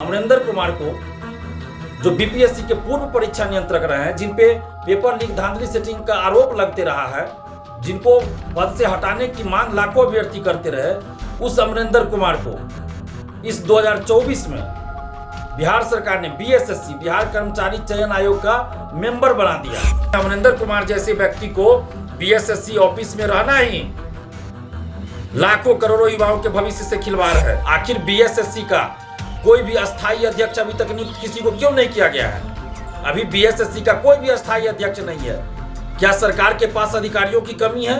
अमरिंदर कुमार को जो बीपीएससी के पूर्व परीक्षा नियंत्रक रहे हैं, जिन पे पेपर लीक धांधली सेटिंग का आरोप लगते रहा है, जिनको पद से हटाने की मांग लाखों अभ्यर्थी करते रहे, उस अमरिंदर कुमार को इस 2024 में बिहार सरकार ने बीएसएससी बिहार कर्मचारी चयन आयोग का मेंबर बना दिया। अमरिंदर कुमार जैसे व्यक्ति को बीएसएससी ऑफिस में रहना ही लाखों करोड़ों युवाओं के भविष्य से खिलवाड़ है। आखिर बीएसएससी का कोई भी अस्थायी अध्यक्ष अभी तक नियुक्त किसी को क्यों नहीं किया गया है? अभी बीएसएससी का कोई भी अस्थायी अध्यक्ष नहीं है। क्या सरकार के पास अधिकारियों की कमी है?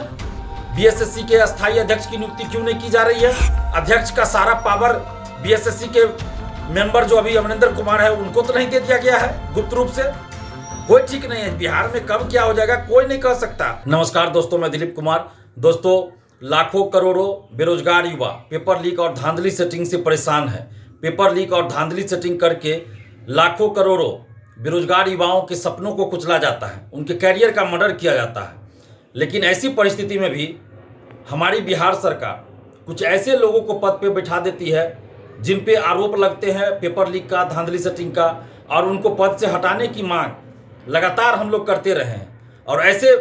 बीएसएससी के अस्थायी अध्यक्ष की नियुक्ति क्यों नहीं की जा रही है? अध्यक्ष का सारा पावर बीएसएससी के मेंबर जो अभी अमरिंदर कुमार है उनको तो नहीं दे दिया गया है गुप्त रूप से? कोई ठीक नहीं है। बिहार में कब क्या हो जाएगा कोई नहीं कह सकता। नमस्कार दोस्तों, मैं दिलीप कुमार। दोस्तों, लाखों करोड़ों बेरोजगार युवा पेपर लीक और धांधली सेटिंग से परेशान है। पेपर लीक और धांधली सेटिंग करके लाखों करोड़ों बेरोजगार युवाओं के सपनों को कुचला जाता है, उनके कैरियर का मर्डर किया जाता है। लेकिन ऐसी परिस्थिति में भी हमारी बिहार सरकार कुछ ऐसे लोगों को पद पे बिठा देती है जिन पे आरोप लगते हैं पेपर लीक का, धांधली सेटिंग का, और उनको पद से हटाने की मांग लगातार हम लोग करते रहे हैं। और ऐसे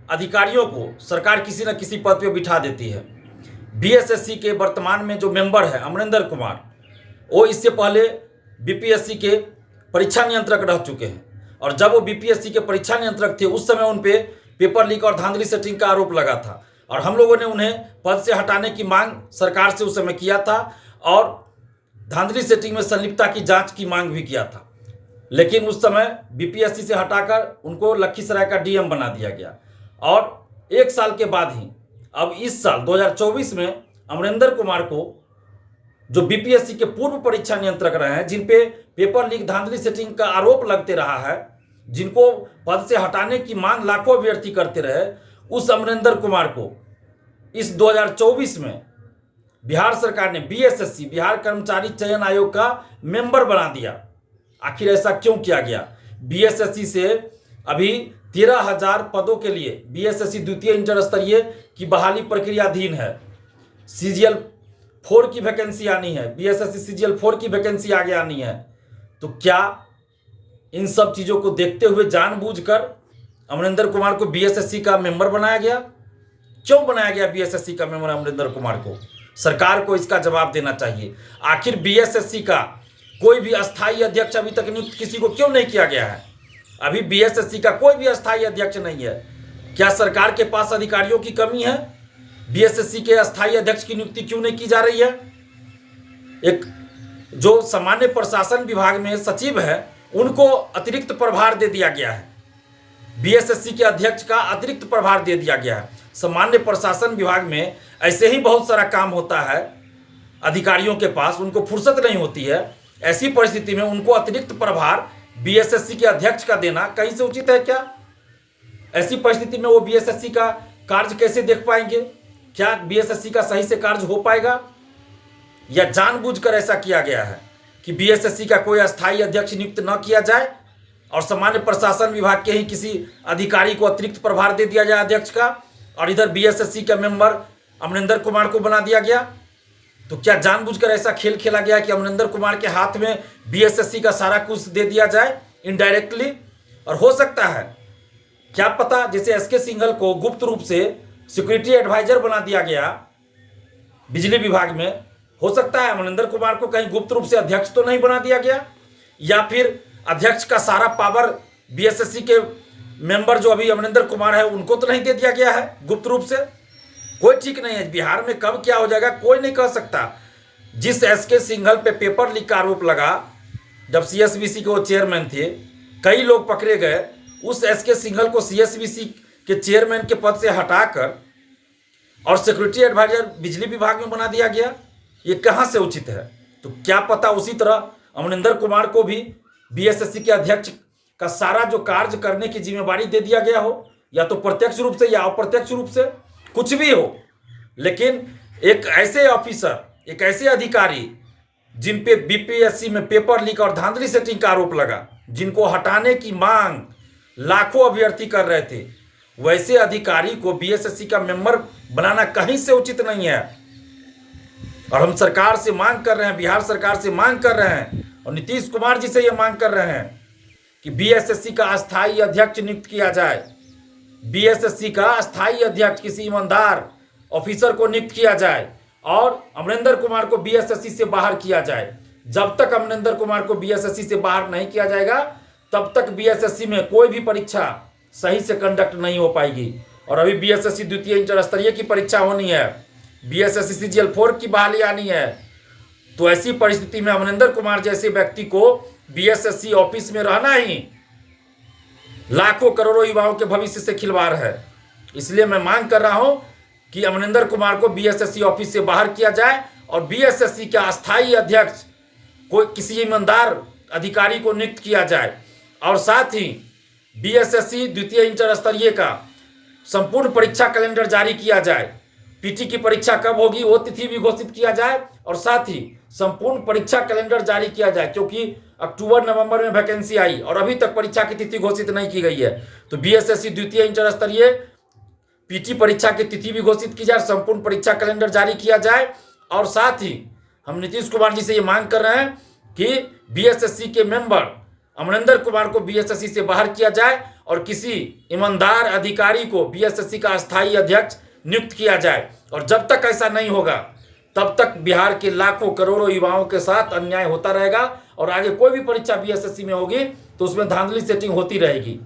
अधिकारियों को सरकार किसी न किसी पद पे बिठा देती है। बीएसएससी के वर्तमान में जो मेंबर है अमरिंदर कुमार, वो इससे पहले बीपीएससी के परीक्षा नियंत्रक रह चुके हैं। और जब वो बीपीएससी के परीक्षा नियंत्रक थे उस समय उन पे पेपर लीक और धांधली सेटिंग का आरोप लगा था, और हम लोगों ने उन्हें पद से हटाने की मांग सरकार से उस समय किया था और धांधली सेटिंग में संलिप्तता की जांच की मांग भी किया था। लेकिन उस समय बीपीएससी से हटाकर उनको लखीसराय का डीएम बना दिया गया। और एक साल के बाद ही अब इस साल 2024 में अमरिंदर कुमार को जो बीपीएससी के पूर्व परीक्षा नियंत्रक रहे हैं, जिन पे पेपर लीक धांधली सेटिंग का आरोप लगते रहा है, जिनको पद से हटाने की मांग लाखों अभ्यर्थी करते रहे, उस अमरिंदर कुमार को इस 2024 में बिहार सरकार ने बीएसएससी बिहार कर्मचारी चयन आयोग का मेंबर बना दिया। आखिर ऐसा क्यों किया गया? बीएसएससी से अभी 13,000 पदों के लिए बीएसएससी द्वितीय इंटर स्तरीय की बहाली प्रक्रियाधीन है। सीजीएल 4 की वैकेंसी आनी है, बीएसएससी सीजीएल 4 की वैकेंसी आगे आनी है। तो क्या इन सब चीज़ों को देखते हुए जानबूझकर अमरिंदर कुमार को बीएसएससी का मेंबर बनाया गया? क्यों बनाया गया बीएसएससी का मेंबर अमरिंदर कुमार को? सरकार को इसका जवाब देना चाहिए। आखिर बीएसएससी का कोई भी अस्थायी अध्यक्ष अभी तक नियुक्त किसी को क्यों नहीं किया गया है? अभी बीएसएससी का कोई भी अस्थायी अध्यक्ष नहीं है। क्या सरकार के पास अधिकारियों की कमी है? बीएसएससी के अस्थायी अध्यक्ष की नियुक्ति क्यों नहीं की जा रही है? एक जो सामान्य प्रशासन विभाग में सचिव है उनको अतिरिक्त प्रभार दे दिया गया है। बीएसएससी के अध्यक्ष का अतिरिक्त प्रभार दे दिया गया है। सामान्य प्रशासन विभाग में ऐसे ही बहुत सारा काम होता है, अधिकारियों के पास उनको फुर्सत नहीं होती है। ऐसी परिस्थिति में उनको अतिरिक्त प्रभार बीएसएससी के अध्यक्ष का देना कहीं से उचित है क्या? ऐसी परिस्थिति में वो बीएसएससी का कार्य कैसे देख पाएंगे? क्या बीएसएससी का सही से कार्य हो पाएगा? या जानबूझकर ऐसा किया गया है कि बीएसएससी का कोई अस्थायी अध्यक्ष नियुक्त न किया जाए और सामान्य प्रशासन विभाग के ही किसी अधिकारी को अतिरिक्त प्रभार दे दिया जाए अध्यक्ष का, और इधर बीएसएससी का मेंबर अमरिंदर कुमार को बना दिया गया? तो क्या जानबूझकर ऐसा खेल खेला गया कि अमरिंदर कुमार के हाथ में बीएसएससी का सारा कुछ दे दिया जाए इनडायरेक्टली? और हो सकता है, क्या पता, जैसे एसके सिंघल को गुप्त रूप से सिक्योरिटी एडवाइजर बना दिया गया बिजली विभाग में, हो सकता है अमरिंदर कुमार को कहीं गुप्त रूप से अध्यक्ष तो नहीं बना दिया गया, या फिर अध्यक्ष का सारा पावर बीएसएससी के मेंबर जो अभी अमरिंदर कुमार है उनको तो नहीं दे दिया गया है गुप्त रूप से? कोई ठीक नहीं है। बिहार में कब क्या हो जाएगा कोई नहीं कह सकता। जिस एसके सिंघल पे पेपर लीक का आरोप लगा, जब सीएसबीसी के वो चेयरमैन थे, कई लोग पकड़े गए, उस एसके सिंघल को सीएसबीसी के चेयरमैन के पद से हटाकर और सिक्योरिटी एडवाइजर बिजली विभाग में बना दिया गया। ये कहाँ से उचित है? तो क्या पता उसी तरह अमरिंदर कुमार को भी बीएसएससी के अध्यक्ष का सारा जो कार्य करने की जिम्मेवारी दे दिया गया हो, या तो प्रत्यक्ष रूप से या अप्रत्यक्ष रूप से, कुछ भी हो। लेकिन एक ऐसे ऑफिसर, एक ऐसे अधिकारी जिन पे बीपीएससी में पेपर लीक और धांधली सेटिंग का आरोप लगा, जिनको हटाने की मांग लाखों अभ्यर्थी कर रहे थे, वैसे अधिकारी को बीएसएससी का मेंबर बनाना कहीं से उचित नहीं है। और हम सरकार से मांग कर रहे हैं, बिहार सरकार से मांग कर रहे हैं, और नीतीश कुमार जी से ये मांग कर रहे हैं कि बीएसएससी का अस्थायी अध्यक्ष नियुक्त किया जाए। बीएसएससी का अस्थायी अध्यक्ष किसी ईमानदार ऑफिसर को नियुक्त किया जाए और अमरिंदर कुमार को बीएसएससी से बाहर किया जाए। जब तक अमरिंदर कुमार को बीएसएससी से बाहर नहीं किया जाएगा तब तक बीएसएससी में कोई भी परीक्षा सही से कंडक्ट नहीं हो पाएगी। और अभी बीएसएससी द्वितीय इंटर स्तरीय की परीक्षा होनी है, बीएसएससी सीजीएल 4 की बहाली आनी है। तो ऐसी परिस्थिति में अमरिंदर कुमार जैसे व्यक्ति को बीएसएससी ऑफिस में रहना ही लाखों करोड़ों युवाओं के भविष्य से खिलवाड़ है। इसलिए मैं मांग कर रहा हूं कि अमरिंदर कुमार को बीएसएससी ऑफिस से बाहर किया जाए और बीएसएससी का अस्थायी अध्यक्ष कोई किसी ईमानदार अधिकारी को नियुक्त किया जाए और साथ ही बीएसएससी द्वितीय इंटर स्तरीय का संपूर्ण परीक्षा कैलेंडर जारी किया जाए। पीटी की परीक्षा कब होगी वो तिथि भी घोषित किया जाए और साथ ही संपूर्ण परीक्षा कैलेंडर जारी किया जाए, क्योंकि अक्टूबर नवंबर में वैकेंसी आई और अभी तक परीक्षा की तिथि घोषित नहीं की गई है। तो बीएसएससी द्वितीय इंटर स्तरीय पीटी परीक्षा की तिथि भी घोषित की जाए, संपूर्ण परीक्षा कैलेंडर जारी किया जाए और साथ ही हम नीतीश कुमार जी से ये मांग कर रहे हैं कि बीएसएससी के मेंबर अमरिंदर कुमार को बीएसएससी से बाहर किया जाए और किसी ईमानदार अधिकारी को बीएसएससी का अस्थायी अध्यक्ष नियुक्त किया जाए। और जब तक ऐसा नहीं होगा तब तक बिहार के लाखों करोड़ों युवाओं के साथ अन्याय होता रहेगा और आगे कोई भी परीक्षा बीएसएससी में होगी तो उसमें धांधली सेटिंग होती रहेगी।